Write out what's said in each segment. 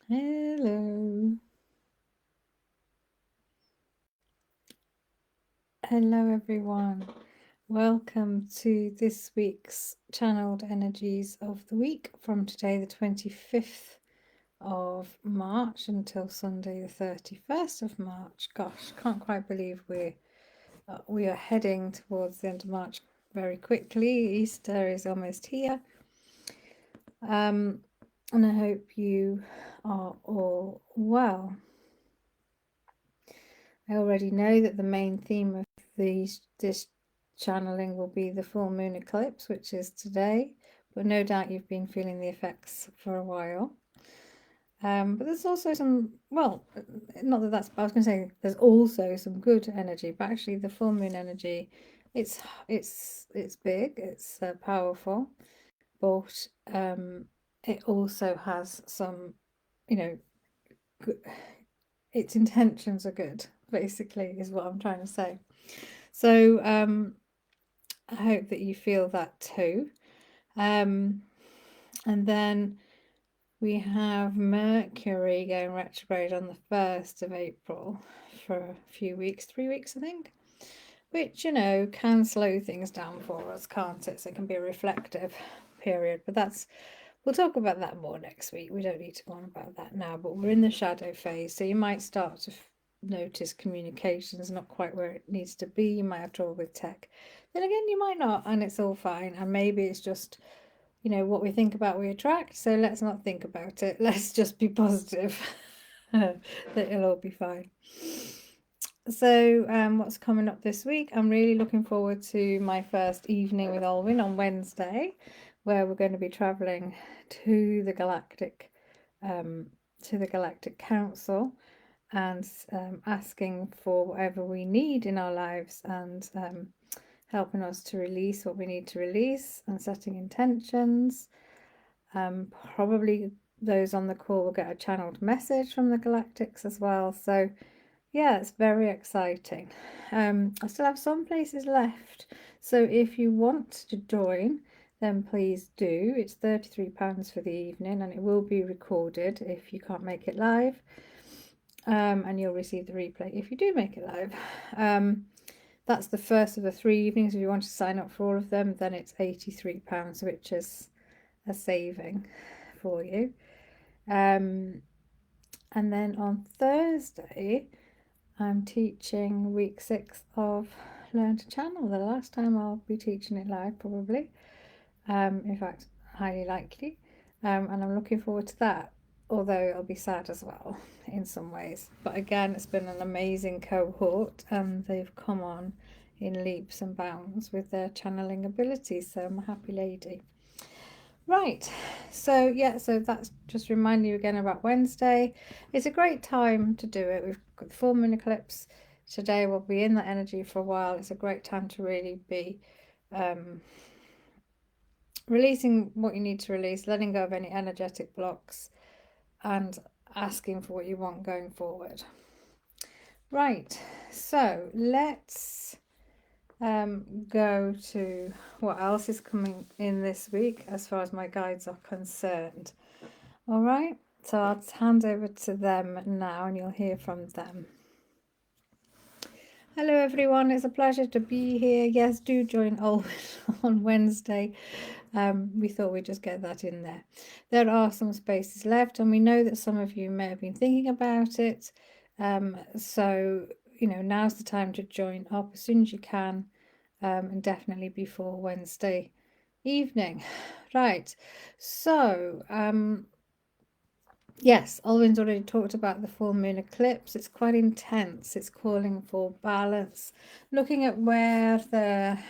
Hello. Hello, everyone. Welcome to this week's Channeled Energies of the Week from today, the 25th of March, until Sunday, the 31st of March. Gosh, can't quite believe we are heading towards the end of March very quickly. Easter is almost here. And I hope you are all well. I already know that the main theme of this channeling will be the full moon eclipse, which is today, but no doubt you've been feeling the effects for a while. But there's also some, well, not that that's, I was going to say there's also some good energy, but actually the full moon energy, it's big, it's powerful, but it also has some, you know, good, its intentions are good, basically, is what I'm trying to say. So I hope that you feel that too. And then we have Mercury going retrograde on the 1st of April for a few weeks, 3 weeks, I think, which, can slow things down for us, can't it? So it can be a reflective period, but we'll talk about that more next week. We don't need to go on about that now, but we're in the shadow phase, so you might start to notice communications not quite where it needs to be. You might have trouble with tech. Then again, you might not, and it's all fine. And maybe it's just, what we think about, we attract. So let's not think about it. Let's just be positive that it'll all be fine. So, what's coming up this week? I'm really looking forward to my first evening with Olwyn on Wednesday, where we're going to be traveling to the Galactic, Council, and asking for whatever we need in our lives, and helping us to release what we need to release, and setting intentions. Probably those on the call will get a channeled message from the Galactics as well. So yeah, it's very exciting. I still have some places left, so if you want to join, then please do. It's £33 for the evening, and it will be recorded if you can't make it live, and you'll receive the replay if you do make it live. That's the first of the 3 evenings. If you want to sign up for all of them, then it's £83, which is a saving for you. And then on Thursday, I'm teaching week 6 of Learn to Channel. The last time I'll be teaching it live, probably. In fact, highly likely. And I'm looking forward to that, although it'll be sad as well in some ways. But again, it's been an amazing cohort, and they've come on in leaps and bounds with their channeling abilities. So I'm a happy lady. Right, so that's just reminding you again about Wednesday. It's a great time to do it. We've got the full moon eclipse today. We'll be in that energy for a while. It's a great time to really be releasing what you need to release, letting go of any energetic blocks, and asking for what you want going forward. Right, so let's go to what else is coming in this week as far as my guides are concerned. All right, so I'll hand over to them now, and you'll hear from them. Hello everyone, it's a pleasure to be here. Yes, do join Olwyn on Wednesday. We thought we'd just get that in there. There are some spaces left, and we know that some of you may have been thinking about it. So, now's the time to join up as soon as you can, and definitely before Wednesday evening. Right, so yes, Olwyn's already talked about the full moon eclipse. It's quite intense. It's calling for balance, looking at where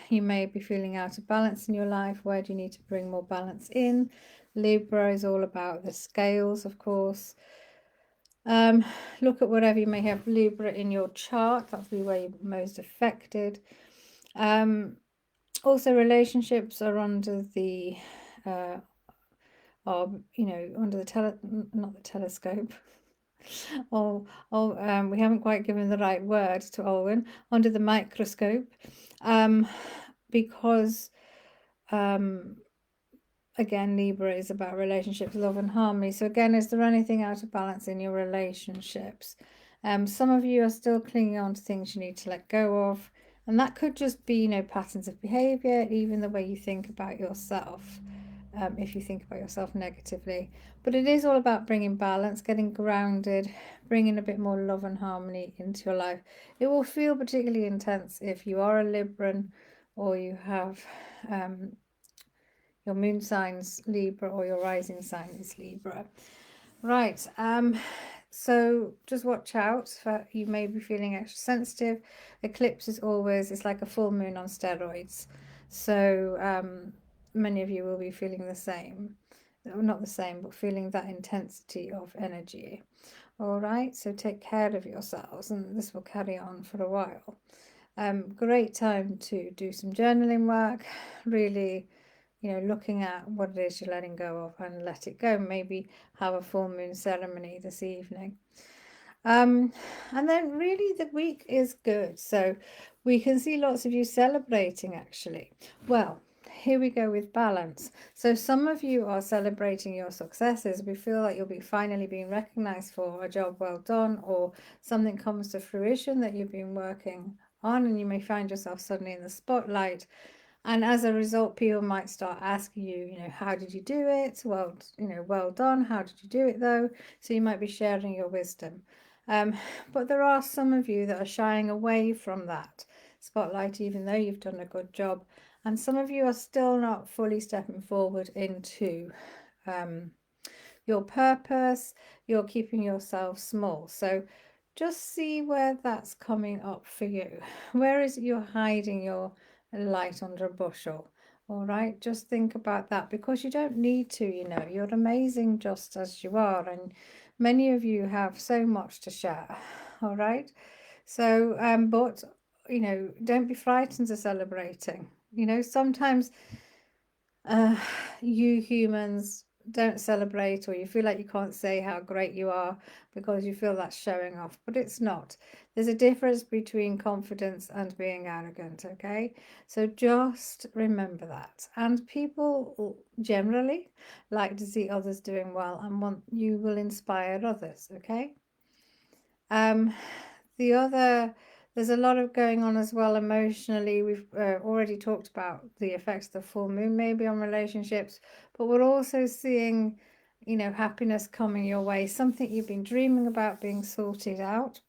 you may be feeling out of balance in your life. Where do you need to bring more balance in? Libra is all about the scales, of course. Look at whatever you may have Libra in your chart. That'll be where you're most affected. Also, relationships are under the under the not the telescope. We haven't quite given the right word to Olwyn, under the microscope, because again, Libra is about relationships, love and harmony. So again, is there anything out of balance in your relationships? Some of you are still clinging on to things you need to let go of. And that could just be, patterns of behavior, even the way you think about yourself, if you think about yourself negatively. But it is all about bringing balance, getting grounded, bringing a bit more love and harmony into your life. It will feel particularly intense if you are a Libran or you have your moon sign's Libra or your rising sign is Libra. Right, so just watch out for, you may be feeling extra sensitive. Eclipse is always, it's like a full moon on steroids. So many of you will be feeling the same. Not the same, but feeling that intensity of energy. All right, so take care of yourselves, and this will carry on for a while. Great time to do some journaling work, really, looking at what it is you're letting go of and let it go. Maybe have a full moon ceremony this evening. And then really the week is good. So we can see lots of you celebrating actually. Well, here we go with balance. So some of you are celebrating your successes. We feel like you'll be finally being recognized for a job well done, or something comes to fruition that you've been working on, and you may find yourself suddenly in the spotlight. And as a result, people might start asking you, how did you do it? Well, well done. How did you do it though? So you might be sharing your wisdom. But there are some of you that are shying away from that spotlight, even though you've done a good job. And some of you are still not fully stepping forward into your purpose. You're keeping yourself small. So just see where that's coming up for you. Where is it you're hiding your light under a bushel? All right, just think about that, because you don't need to, you're amazing just as you are, and many of you have so much to share. All right, so but don't be frightened of celebrating. Sometimes you humans don't celebrate, or you feel like you can't say how great you are because you feel that's showing off, but it's not. There's a difference between confidence and being arrogant, okay? So just remember that. And people generally like to see others doing well, and want, you will inspire others, okay? There's a lot of going on as well emotionally. We've already talked about the effects of the full moon maybe on relationships, but we're also seeing, happiness coming your way. Something you've been dreaming about being sorted out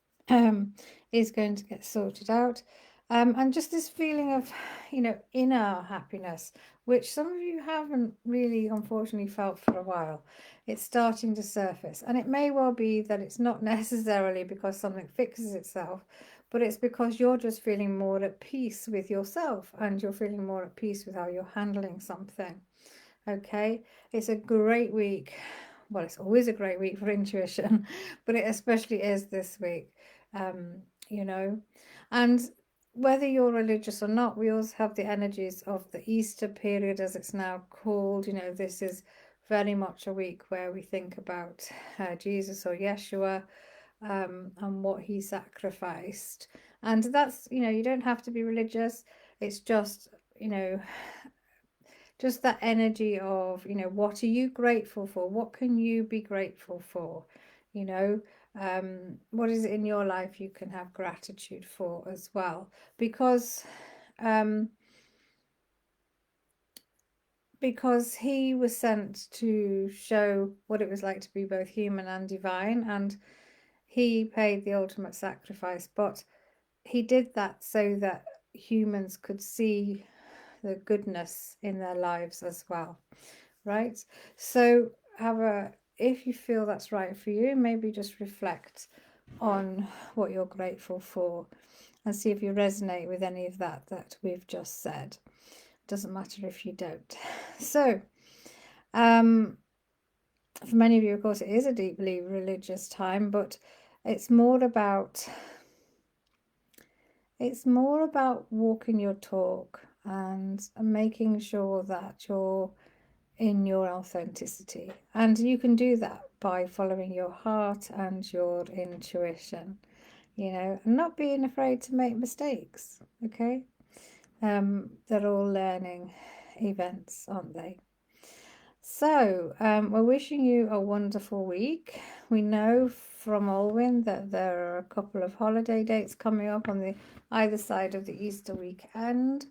is going to get sorted out. And just this feeling of, inner happiness, which some of you haven't really, unfortunately, felt for a while. It's starting to surface. And it may well be that it's not necessarily because something fixes itself, but it's because you're just feeling more at peace with yourself, and you're feeling more at peace with how you're handling something. Okay, it's a great week. Well, it's always a great week for intuition, but it especially is this week. And whether you're religious or not, we also have the energies of the Easter period, as it's now called. This is very much a week where we think about Jesus, or Yeshua, and what he sacrificed. And that's, you don't have to be religious. It's just, just that energy of, what are you grateful for? What can you be grateful for? What is it in your life you can have gratitude for as well? Because he was sent to show what it was like to be both human and divine, and he paid the ultimate sacrifice, but he did that so that humans could see the goodness in their lives as well, right? So if you feel that's right for you, maybe just reflect on what you're grateful for and see if you resonate with any of that we've just said. Doesn't matter if you don't. So for many of you, of course, it is a deeply religious time, but it's more about walking your talk and making sure that you're in your authenticity. And you can do that by following your heart and your intuition, and not being afraid to make mistakes, okay? They're all learning events, aren't they? So, we're wishing you a wonderful week. We know from Olwyn that there are a couple of holiday dates coming up on the either side of the Easter weekend.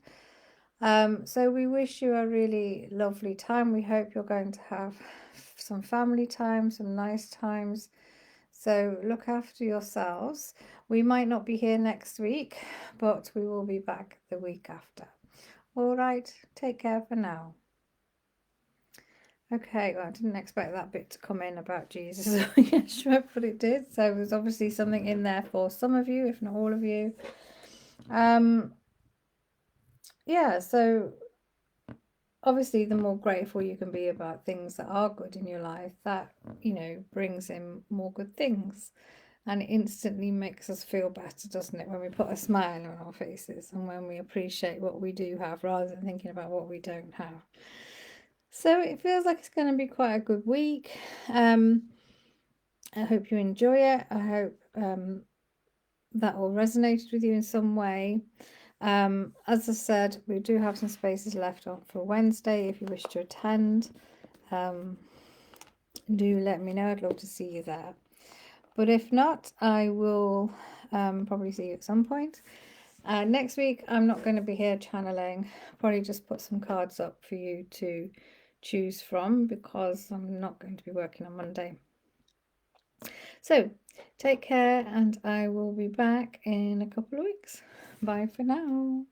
So we wish you a really lovely time. We hope you're going to have some family time, some nice times. So look after yourselves. We might not be here next week, but we will be back the week after. All right, take care for now. Okay, well, I didn't expect that bit to come in about Jesus. Yeah, sure, but it did. So there's obviously something in there for some of you, if not all of you. Yeah, so obviously the more grateful you can be about things that are good in your life, that, brings in more good things. And it instantly makes us feel better, doesn't it, when we put a smile on our faces and when we appreciate what we do have rather than thinking about what we don't have. So it feels like it's going to be quite a good week. I hope you enjoy it. I hope that all resonated with you in some way. As I said, we do have some spaces left on for Wednesday if you wish to attend. Do let me know. I'd love to see you there. But if not, I will probably see you at some point. Next week, I'm not going to be here channeling. Probably just put some cards up for you to choose from because I'm not going to be working on Monday. So take care, and I will be back in a couple of weeks. Bye for now.